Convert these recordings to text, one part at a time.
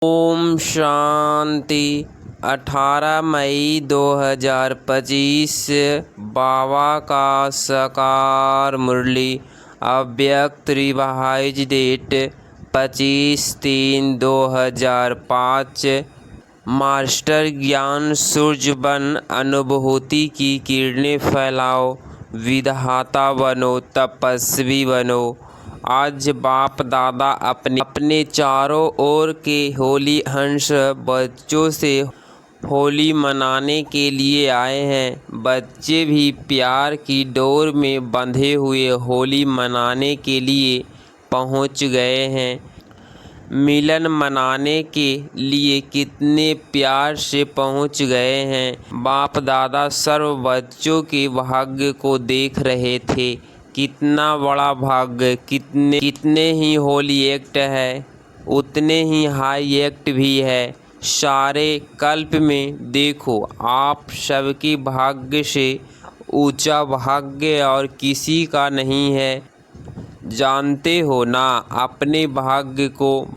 ओम शांति। 18 मई 2025 बाबा का साकार मुरली अव्यक्त रिवाइज डेट 25/3/2005। मास्टर ज्ञान सूर्य बन अनुभूति की किरणें फैलाओ, विधाता बनो, तपस्वी बनो। आज बाप दादा अपने चारों ओर के होली हंस बच्चों से होली मनाने के लिए आए हैं। बच्चे भी प्यार की डोर में बंधे हुए होली मनाने के लिए पहुंच गए हैं। मिलन मनाने के लिए कितने प्यार से पहुंच गए हैं। बाप दादा सर्व बच्चों के भाग्य को देख रहे थे। कितना बड़ा भाग्य, कितने ही होली एक्ट है, उतने ही हाई एक्ट भी है। सारे कल्प में देखो, आप सबके भाग्य से ऊंचा भाग्य और किसी का नहीं है। जानते हो ना अपने भाग्य को।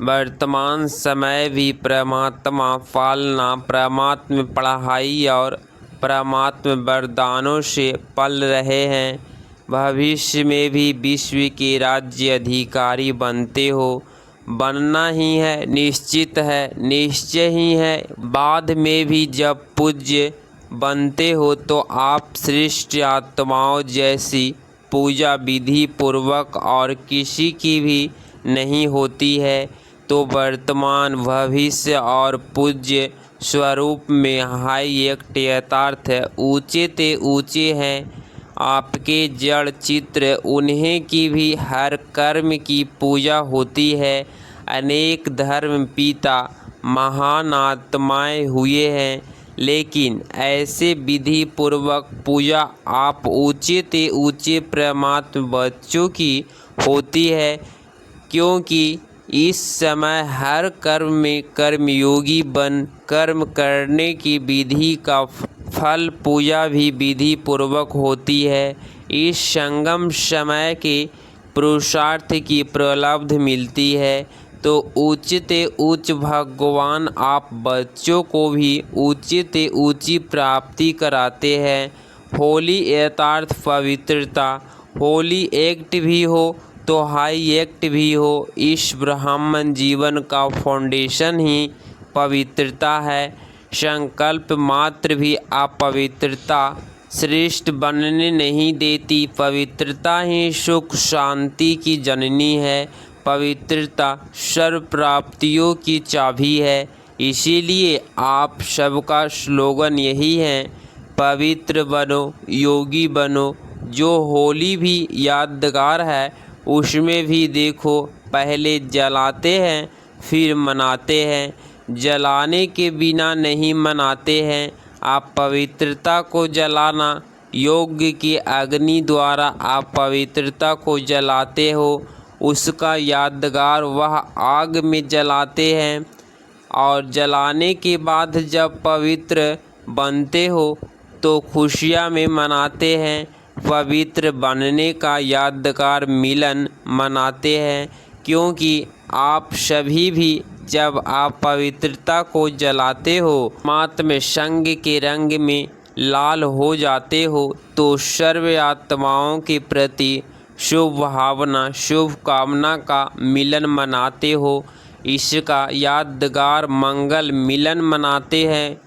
वर्तमान समय भी परमात्मा पालना, परमात्मा पढ़ाई और परमात्मा वरदानों से पल रहे हैं। भविष्य में भी विश्व के राज्य अधिकारी बनते हो, बनना ही है, निश्चित है, निश्चय ही है। बाद में भी जब पूज्य बनते हो तो आप श्रेष्ठ आत्माओं जैसी पूजा विधि पूर्वक और किसी की भी नहीं होती है। तो वर्तमान, भविष्य और पूज्य स्वरूप में हाई एक्ट यथार्थ ऊंचे ते ऊंचे हैं। आपके जड़ चित्र, उन्हें की भी हर कर्म की पूजा होती है। अनेक धर्म पिता महान आत्माएं हुए हैं, लेकिन ऐसे विधि पूर्वक पूजा आप ऊंचे ते ऊंचे परमात्मा बच्चों की होती है। क्योंकि इस समय हर कर्म में कर्मयोगी बन कर्म करने की विधि का फल पूजा भी विधि पूर्वक होती है। इस संगम समय के पुरुषार्थ की प्रलब्ध मिलती है। तो ऊंचे उच्च भगवान आप बच्चों को भी ऊंचे ऊंची प्राप्ति कराते हैं। होली यथार्थ पवित्रता, होली एक्ट भी हो तो हाई एक्ट भी हो। इस ब्राह्मण जीवन का फाउंडेशन ही पवित्रता है। संकल्प मात्र भी अपवित्रता श्रेष्ठ बनने नहीं देती। पवित्रता ही सुख शांति की जननी है। पवित्रता सर्व प्राप्तियों की चाबी है। इसीलिए आप सबका स्लोगन यही है, पवित्र बनो, योगी बनो। जो होली भी यादगार है, उसमें भी देखो, पहले जलाते हैं फिर मनाते हैं। जलाने के बिना नहीं मनाते हैं। आप पवित्रता को जलाना, योग की अग्नि द्वारा आप पवित्रता को जलाते हो। उसका यादगार वह आग में जलाते हैं और जलाने के बाद जब पवित्र बनते हो तो खुशियाँ में मनाते हैं। पवित्र बनने का यादगार मिलन मनाते हैं। क्योंकि आप सभी भी जब आप पवित्रता को जलाते हो, मात्म संग के रंग में लाल हो जाते हो, तो सर्व आत्माओं के प्रति शुभ भावना, शुभ कामना का मिलन मनाते हो। इसका यादगार मंगल मिलन मनाते हैं।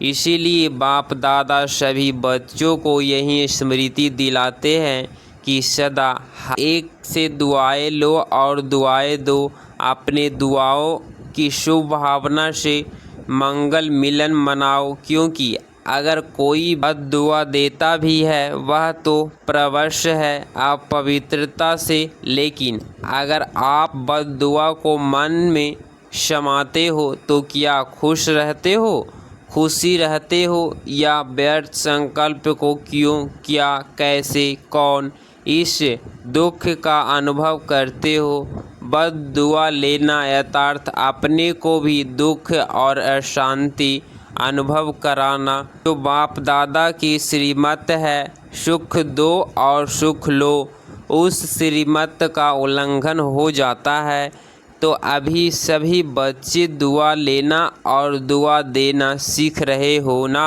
इसीलिए बाप दादा सभी बच्चों को यही स्मृति दिलाते हैं कि सदा एक से दुआएं लो और दुआएं दो। अपने दुआओं की शुभ भावना से मंगल मिलन मनाओ। क्योंकि अगर कोई बद दुआ देता भी है, वह तो प्रवश है अपवित्रता से। लेकिन अगर आप बद दुआ को मन में समाते हो तो क्या खुश रहते हो? खुशी रहते हो या व्यर्थ संकल्प को क्यों, क्या, कैसे, कौन इस दुख का अनुभव करते हो? बद दुआ लेना यथार्थ अपने को भी दुख और अशांति अनुभव कराना। तो बाप दादा की श्रीमत है, सुख दो और सुख लो। उस श्रीमत का उल्लंघन हो जाता है। तो अभी सभी बच्चे दुआ लेना और दुआ देना सीख रहे हो ना।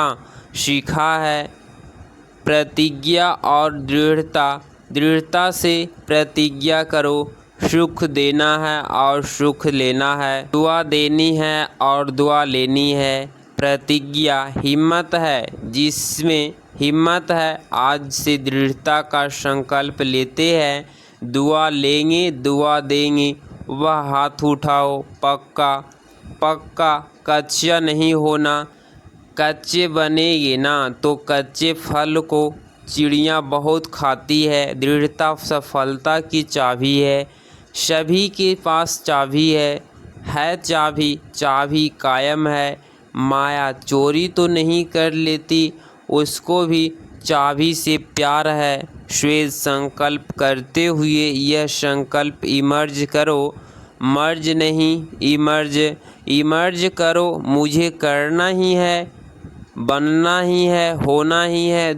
सीखा है प्रतिज्ञा और दृढ़ता। दृढ़ता से प्रतिज्ञा करो। सुख देना है और सुख लेना है। दुआ देनी है और दुआ लेनी है। प्रतिज्ञा हिम्मत है। जिसमें हिम्मत है आज से दृढ़ता का संकल्प लेते हैं। दुआ लेंगे दुआ देंगे। वह हाथ उठाओ पक्का पक्का कच्चा नहीं होना। कच्चे बनेंगे ना तो कच्चे फल को चिड़िया बहुत खाती है। दृढ़ता सफलता की चाबी है। सभी के पास चाबी है चाबी। चाबी कायम है। माया चोरी तो नहीं कर लेती, उसको भी चाबी से प्यार है। श्वेत संकल्प करते हुए यह संकल्प इमर्ज करो। मर्ज नहीं इमर्ज। इमर्ज करो। मुझे करना ही है, बनना ही है, होना ही है,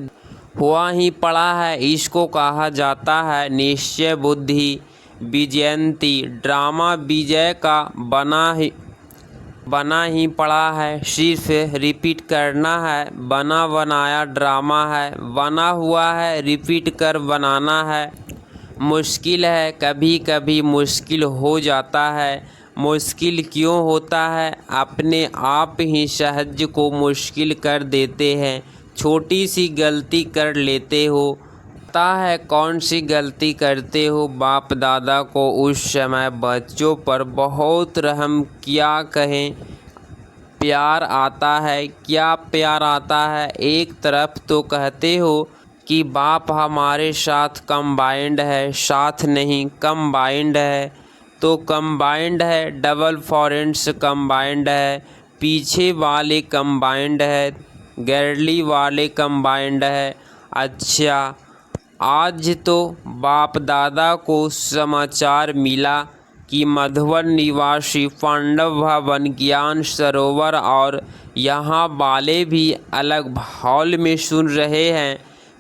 हुआ ही पड़ा है। इसको कहा जाता है निश्चय बुद्धि। विजयंती ड्रामा विजय का बना ही पड़ा है। सिर्फ रिपीट करना है। बना बनाया ड्रामा है। बना हुआ है रिपीट कर बनाना है। मुश्किल है कभी कभी मुश्किल हो जाता है। मुश्किल क्यों होता है? अपने आप ही सहज को मुश्किल कर देते हैं। छोटी सी गलती कर लेते हो। पता है कौन सी गलती करते हो? बाप दादा को उस समय बच्चों पर बहुत रहम किया कहें। प्यार आता है। क्या प्यार आता है? एक तरफ तो कहते हो कि बाप हमारे साथ कंबाइंड है, साथ नहीं कंबाइंड है। तो कंबाइंड है, डबल फॉरेंट्स कंबाइंड है, पीछे वाले कंबाइंड है, गैरली वाले कंबाइंड है। अच्छा आज तो बाप दादा को समाचार मिला कि मधुबन निवासी पांडव भवन ज्ञान सरोवर और यहाँ वाले भी अलग हॉल में सुन रहे हैं।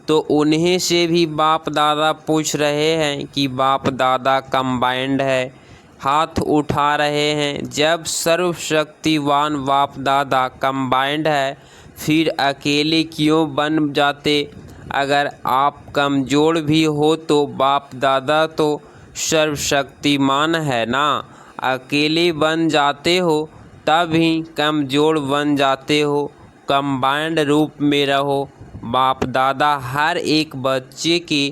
तो उन्हें से भी बाप दादा पूछ रहे हैं कि बाप दादा कंबाइंड है, हाथ उठा रहे हैं। जब सर्वशक्तिवान बाप दादा कंबाइंड है फिर अकेले क्यों बन जाते? अगर आप कमज़ोर भी हो तो बाप दादा तो सर्वशक्तिमान है ना। अकेले बन जाते हो तब ही कमज़ोर बन जाते हो। कंबाइंड रूप में रहो। बाप दादा हर एक बच्चे के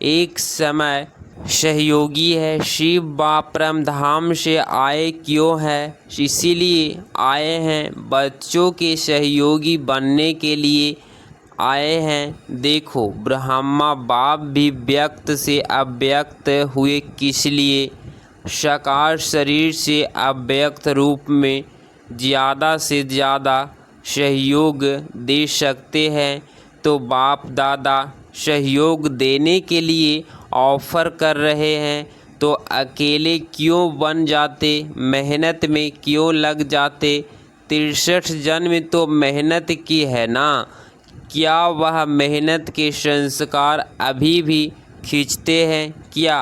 एक समय सहयोगी है। शिव बाप परम धाम से आए क्यों है? इसीलिए आए हैं बच्चों के सहयोगी बनने के लिए आए हैं। देखो ब्रह्मा बाप भी व्यक्त से अव्यक्त हुए किस लिए? साकार शरीर से अव्यक्त रूप में ज़्यादा से ज़्यादा सहयोग दे सकते हैं। तो बाप दादा सहयोग देने के लिए ऑफ़र कर रहे हैं। तो अकेले क्यों बन जाते? मेहनत में क्यों लग जाते? 63 जन्म तो मेहनत की है ना। क्या वह मेहनत के संस्कार अभी भी खींचते हैं? क्या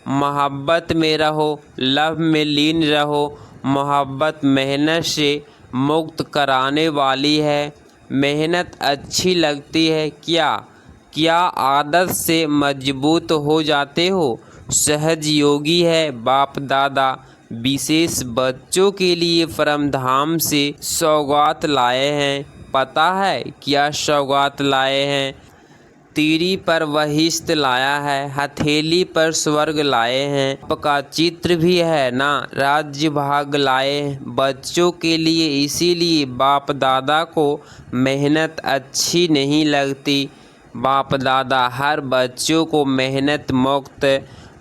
मोहब्बत में रहो, लव में लीन रहो। मोहब्बत मेहनत से मुक्त कराने वाली है। मेहनत अच्छी लगती है क्या? क्या आदत से मजबूत हो जाते हो? सहज योगी है बाप दादा विशेष बच्चों के लिए परमधाम से सौगात लाए हैं। पता है क्या सौगात लाए हैं? तीरी पर वहिष्ठ लाया है, हथेली पर स्वर्ग लाए हैं। आपका चित्र भी है ना। राज्य भाग लाए बच्चों के लिए। इसीलिए बाप दादा को मेहनत अच्छी नहीं लगती। बाप दादा हर बच्चों को मेहनत मुक्त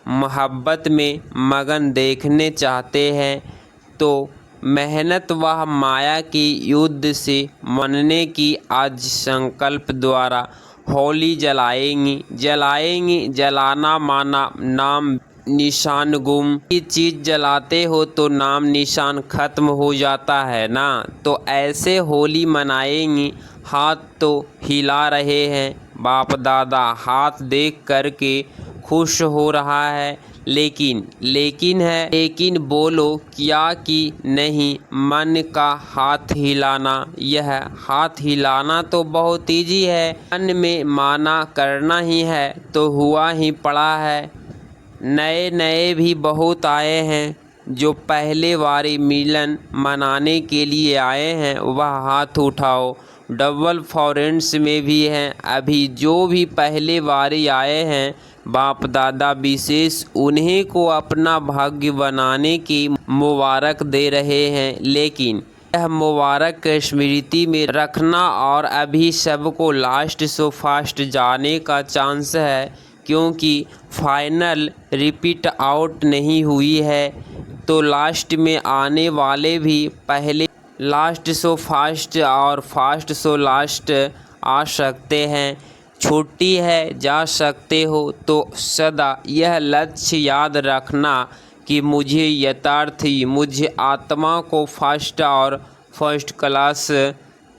मोहब्बत में मगन देखने चाहते हैं। तो मेहनत वह माया की युद्ध से मनने की आज संकल्प द्वारा होली जलाएंगी। जलाना माना नाम निशान गुम। ये चीज़ जलाते हो तो नाम निशान ख़त्म हो जाता है ना। तो ऐसे होली मनाएंगी। हाथ तो हिला रहे हैं। बाप दादा हाथ देख करके खुश हो रहा है। लेकिन है, लेकिन बोलो क्या कि नहीं, मन का हाथ हिलाना। यह हाथ हिलाना तो बहुत ईजी है, मन में माना करना ही है तो हुआ ही पड़ा है। नए नए भी बहुत आए हैं, जो पहले बारी मिलन मनाने के लिए आए हैं वह हाथ उठाओ। डबल फॉरेंस में भी हैं अभी जो भी पहले बारी आए हैं, बाप दादा विशेष उन्हीं को अपना भाग्य बनाने की मुबारक दे रहे हैं। लेकिन यह मुबारक स्मृति में रखना, और अभी सबको लास्ट सो फास्ट जाने का चांस है, क्योंकि फाइनल रिपीट आउट नहीं हुई है तो लास्ट में आने वाले भी पहले लास्ट सो फास्ट और फास्ट सो लास्ट आ सकते हैं। छुट्टी है जा सकते हो, तो सदा यह लक्ष्य याद रखना कि मुझे यथार्थी मुझे आत्मा को फर्स्ट और फर्स्ट क्लास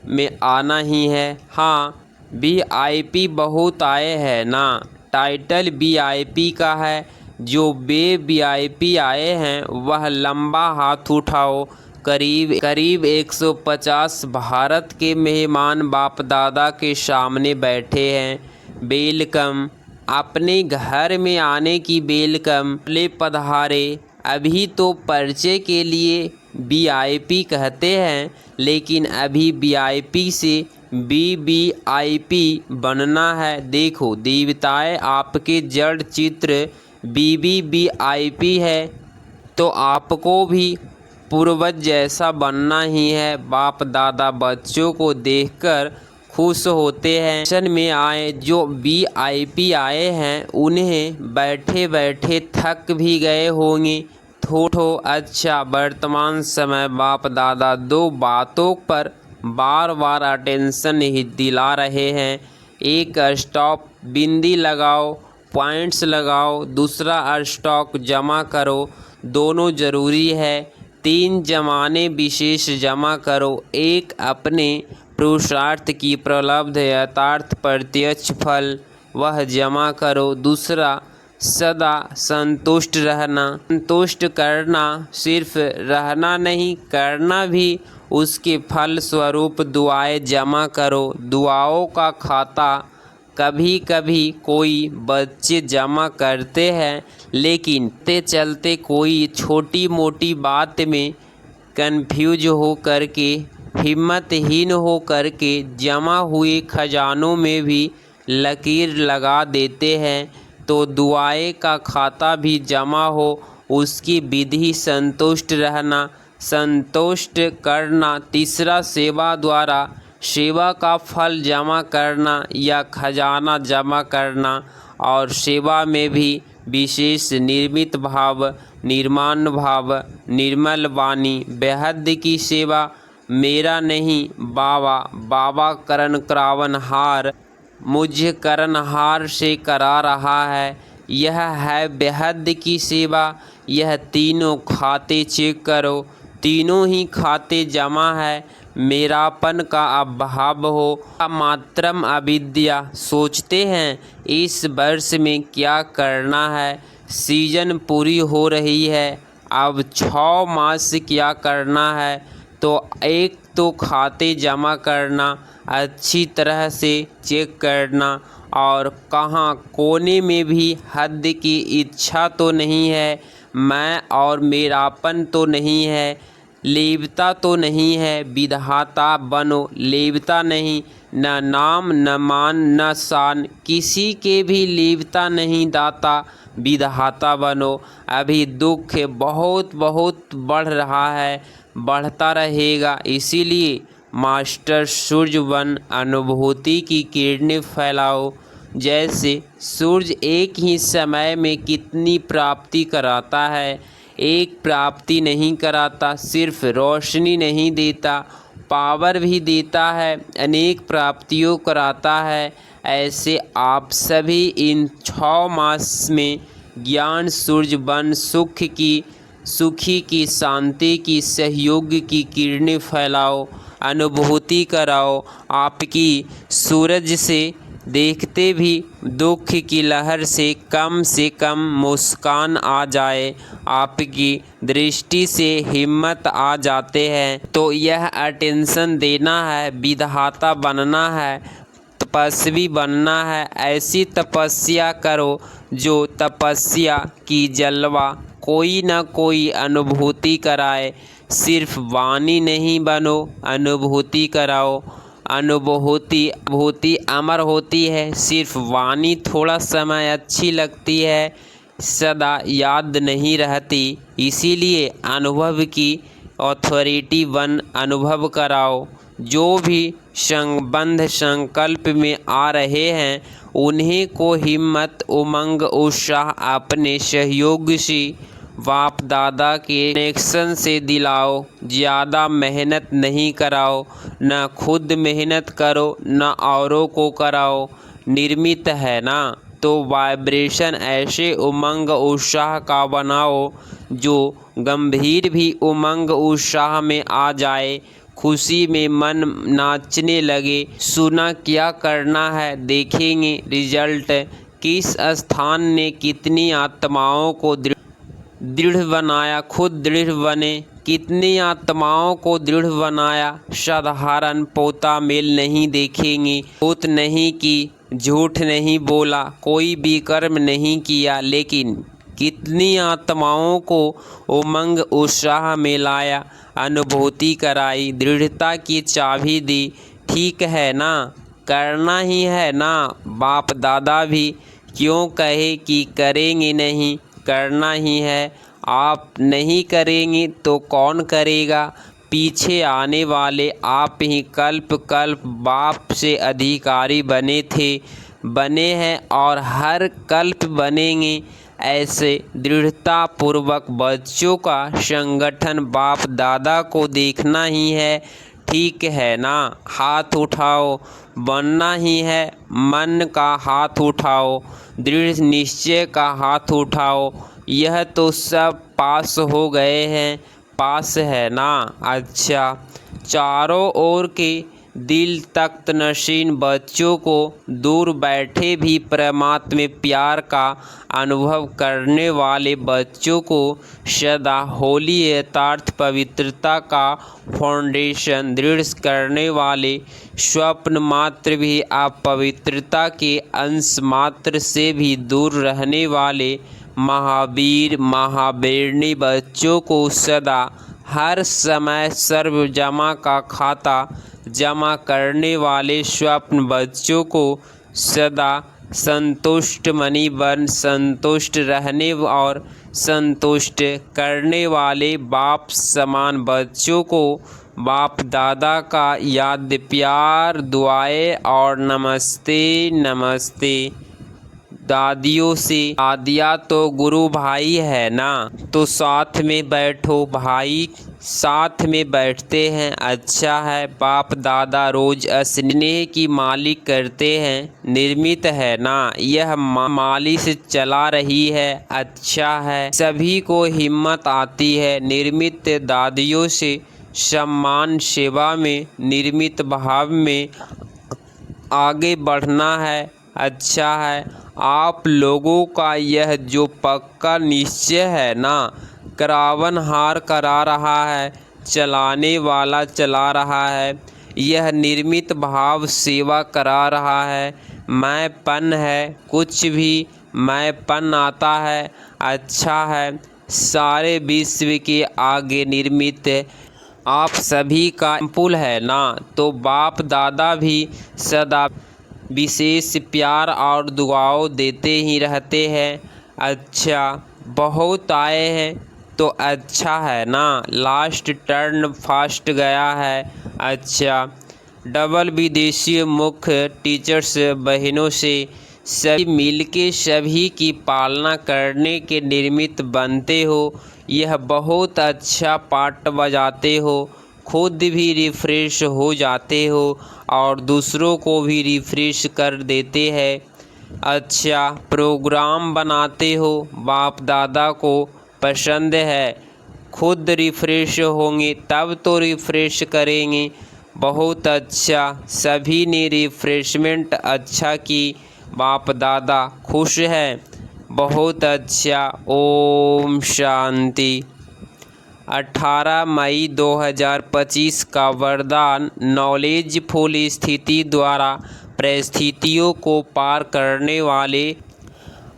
में आना ही है। हाँ, VIP बहुत आए हैं ना, टाइटल VIP का है। जो VIP आए हैं वह लंबा हाथ उठाओ। करीब 150 भारत के मेहमान बाप दादा के सामने बैठे हैं। वेलकम, अपने घर में आने की वेलकम। ले पधारे। अभी तो परिचय के लिए VIP कहते हैं, लेकिन अभी VIP से VVIP बनना है। देखो देवताएं आपके जड़ चित्र VVIP है, तो आपको भी पूर्वज जैसा बनना ही है। बाप दादा बच्चों को देखकर खुश होते हैं। मिशन में आए जो VIP आए हैं उन्हें बैठे बैठे थक भी गए होंगे थोड़ो। अच्छा, वर्तमान समय बाप दादा दो बातों पर बार बार अटेंशन ही दिला रहे हैं। एक, स्टॉप बिंदी लगाओ, पॉइंट्स लगाओ। दूसरा, स्टॉक जमा करो, दोनों ज़रूरी है। 3, जमाने विशेष जमा करो। एक, अपने पुरुषार्थ की प्रलब्ध यथार्थ प्रत्यक्ष फल वह जमा करो। दूसरा, सदा संतुष्ट रहना। संतुष्ट करना सिर्फ रहना नहीं, करना भी। उसके फल स्वरूप दुआएं जमा करो। दुआओं का खाता कभी कभी कोई बच्चे जमा करते हैं, लेकिन चलते कोई छोटी मोटी बात में कंफ्यूज हो करके, हिम्मतहीन हो करके जमा हुए खजानों में भी लकीर लगा देते हैं। तो दुआएं का खाता भी जमा हो, उसकी विधि संतुष्ट रहना, संतुष्ट करना। तीसरा, सेवा द्वारा सेवा का फल जमा करना या खजाना जमा करना। और सेवा में भी विशेष निर्मित भाव, निर्माण भाव, निर्मल वाणी, बेहद की सेवा। मेरा नहीं बाबा, बाबा करण करावन हार मुझे करनहार से करा रहा है। यह है बेहद की सेवा। यह तीनों खाते चेक करो, तीनों ही खाते जमा है। मेरापन का अभाव हो, मात्रम अविद्या। सोचते हैं इस वर्ष में क्या करना है, सीजन पूरी हो रही है, अब 6 मास क्या करना है। तो एक तो खाते जमा करना, अच्छी तरह से चेक करना, और कहाँ कोने में भी हद की इच्छा तो नहीं है, मैं और मेरापन तो नहीं है, लेवता तो नहीं है। विधाता बनो, लेवता नहीं, न नाम न मान न शान, किसी के भी लेवता नहीं दाता, विधाता बनो। अभी दुख बहुत बहुत बढ़ रहा है, बढ़ता रहेगा, इसीलिए मास्टर सूर्य बन अनुभूति की किरणें फैलाओ। जैसे सूर्य एक ही समय में कितनी प्राप्ति कराता है, एक प्राप्ति नहीं कराता, सिर्फ रोशनी नहीं देता, पावर भी देता है, अनेक प्राप्तियों कराता है। ऐसे आप सभी इन 6 मास में ज्ञान सूर्य बन सुखी की, शांति की, सहयोग की किरणें फैलाओ, अनुभूति कराओ। आपकी सूरज से देखते भी दुख की लहर से कम मुस्कान आ जाए, आपकी दृष्टि से हिम्मत आ जाते हैं। तो यह अटेंशन देना है, विधाता बनना है, तपस्वी बनना है। ऐसी तपस्या करो जो तपस्या की जलवा कोई न कोई अनुभूति कराए। सिर्फ वाणी नहीं बनो, अनुभूति कराओ। अनुभूति अमर होती है, सिर्फ वाणी थोड़ा समय अच्छी लगती है, सदा याद नहीं रहती। इसीलिए अनुभव की अथॉरिटी बन अनुभव कराओ। जो भी संबंध संकल्प में आ रहे हैं उन्हीं को हिम्मत, उमंग, उत्साह अपने सहयोग से, बाप दादा के कनेक्शन से दिलाओ। ज़्यादा मेहनत नहीं कराओ, न खुद मेहनत करो न औरों को कराओ। निर्मित है ना, तो वाइब्रेशन ऐसे उमंग उत्साह का बनाओ जो गंभीर भी उमंग उत्साह में आ जाए, खुशी में मन नाचने लगे। सुना क्या करना है, देखेंगे रिजल्ट। किस स्थान ने कितनी आत्माओं को दृढ़ बनाया, खुद दृढ़ बने। कितनी आत्माओं को दृढ़ बनाया। साधारण पोता मेल नहीं देखेंगे, भूत नहीं की, झूठ नहीं बोला, कोई भी कर्म नहीं किया, लेकिन कितनी आत्माओं को उमंग उत्साह में लाया, अनुभूति कराई, दृढ़ता की चाबी दी। ठीक है ना, करना ही है ना। बाप दादा भी क्यों कहे कि करेंगे नहीं, करना ही है। आप नहीं करेंगे तो कौन करेगा। पीछे आने वाले आप ही कल्प कल्प बाप से अधिकारी बने थे, बने हैं और हर कल्प बनेंगे। ऐसे दृढ़ता पूर्वक बच्चों का संगठन बाप दादा को देखना ही है। ठीक है ना, हाथ उठाओ। बनना ही है, मन का हाथ उठाओ, दृढ़ निश्चय का हाथ उठाओ। यह तो सब पास हो गए हैं, पास है ना। अच्छा, चारों ओर के दिल तख्त नशीन बच्चों को दूर बैठे भी परमात्मा प्यार का अनुभव करने वाले बच्चों को सदा होली यथार्थ पवित्रता का फाउंडेशन दृढ़ करने वाले, स्वप्न मात्र भी अपवित्रता के अंश मात्र से भी दूर रहने वाले महावीर महावीरनी बच्चों को सदा हर समय सर्व जमा का खाता जमा करने वाले स्वप्न बच्चों को सदा संतुष्ट मणि बन संतुष्ट रहने और संतुष्ट करने वाले बाप समान बच्चों को बाप दादा का याद प्यार दुआएं और नमस्ते नमस्ते। दादियों से, दादिया तो गुरु भाई है ना, तो साथ में बैठो भाई, साथ में बैठते हैं। अच्छा है, बाप दादा रोज स्नेह की मालिक करते हैं, निर्मित है ना, यह माली से चला रही है। अच्छा है, सभी को हिम्मत आती है। निर्मित दादियों से सम्मान सेवा में, निर्मित भाव में आगे बढ़ना है। अच्छा है, आप लोगों का यह जो पक्का निश्चय है ना, करावन हार करा रहा है, चलाने वाला चला रहा है, यह निर्मित भाव सेवा करा रहा है। मैंपन है, कुछ भी मैंपन आता है। अच्छा है, सारे विश्व के आगे निर्मित आप सभी का पुल है ना, तो बाप दादा भी सदा विशेष प्यार और दुआओं देते ही रहते हैं। अच्छा, बहुत आए हैं तो अच्छा है ना, लास्ट टर्न फास्ट गया है। अच्छा, डबल विदेशी मुख्य टीचर्स बहनों से सभी मिलके सभी की पालना करने के निर्मित बनते हो। यह बहुत अच्छा पार्ट बजाते हो, खुद भी रिफ्रेश हो जाते हो और दूसरों को भी रिफ्रेश कर देते हैं। अच्छा, प्रोग्राम बनाते हो, बाप दादा को पसंद है, खुद रिफ्रेश होंगे तब तो रिफ्रेश करेंगे। बहुत अच्छा। सभी ने रिफ्रेशमेंट अच्छा की, बाप दादा खुश हैं। बहुत अच्छा। ओम शांति। 18 मई 2025 का वरदान नॉलेजफुल स्थिति द्वारा परिस्थितियों को पार करने वाले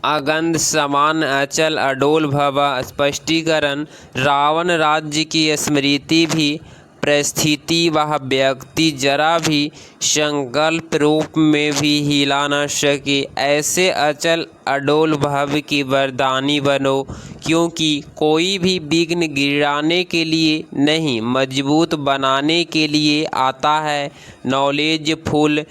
अगंध समान अचल अडोल भव। स्पष्टीकरण, रावण राज्य की स्मृति भी परिस्थिति वह व्यक्ति जरा भी संकल्प रूप में भी हिला न सके, ऐसे अचल अडोल भव की वरदानी बनो, क्योंकि कोई भी विघ्न गिराने के लिए नहीं, मजबूत बनाने के लिए आता है। नॉलेजफुल।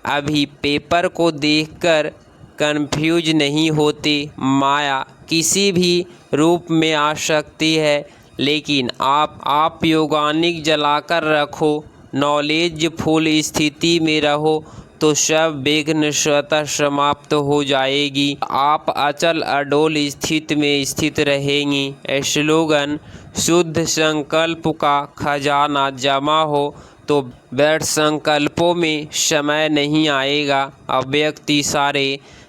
अभी पेपर को देखकर कंफ्यूज नहीं होते। माया किसी भी रूप में आ सकती है, लेकिन आप योगानिक जलाकर रखो, नॉलेजफुल स्थिति में रहो तो सब विघ्न स्वतः समाप्त हो जाएगी। आप अचल अडोल स्थिति में स्थित रहेंगी। स्लोगन, शुद्ध संकल्प का खजाना जमा हो तो व्यर्थ संकल्पों में समय नहीं आएगा। अब व्यक्ति सारे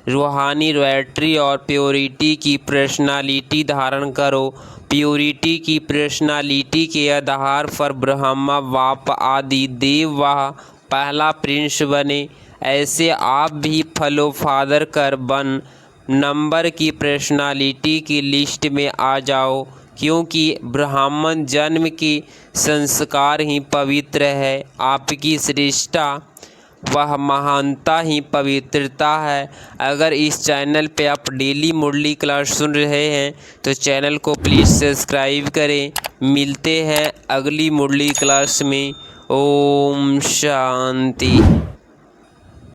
रूहानी रॉयल्टी और प्योरिटी की पर्सनालिटी धारण करो। प्योरिटी की पर्सनालिटी के आधार पर ब्रह्मा बाप आदि देव वह पहला प्रिंस बने। ऐसे आप भी फॉलो फादर कर 1 नंबर की पर्सनालिटी की लिस्ट में आ जाओ, क्योंकि ब्राह्मण जन्म के संस्कार ही पवित्र है। आपकी श्रेष्ठता वह महानता ही पवित्रता है। अगर इस चैनल पे आप डेली मुरली क्लास सुन रहे हैं तो चैनल को प्लीज़ सब्सक्राइब करें। मिलते हैं अगली मुरली क्लास में। ओम शांति।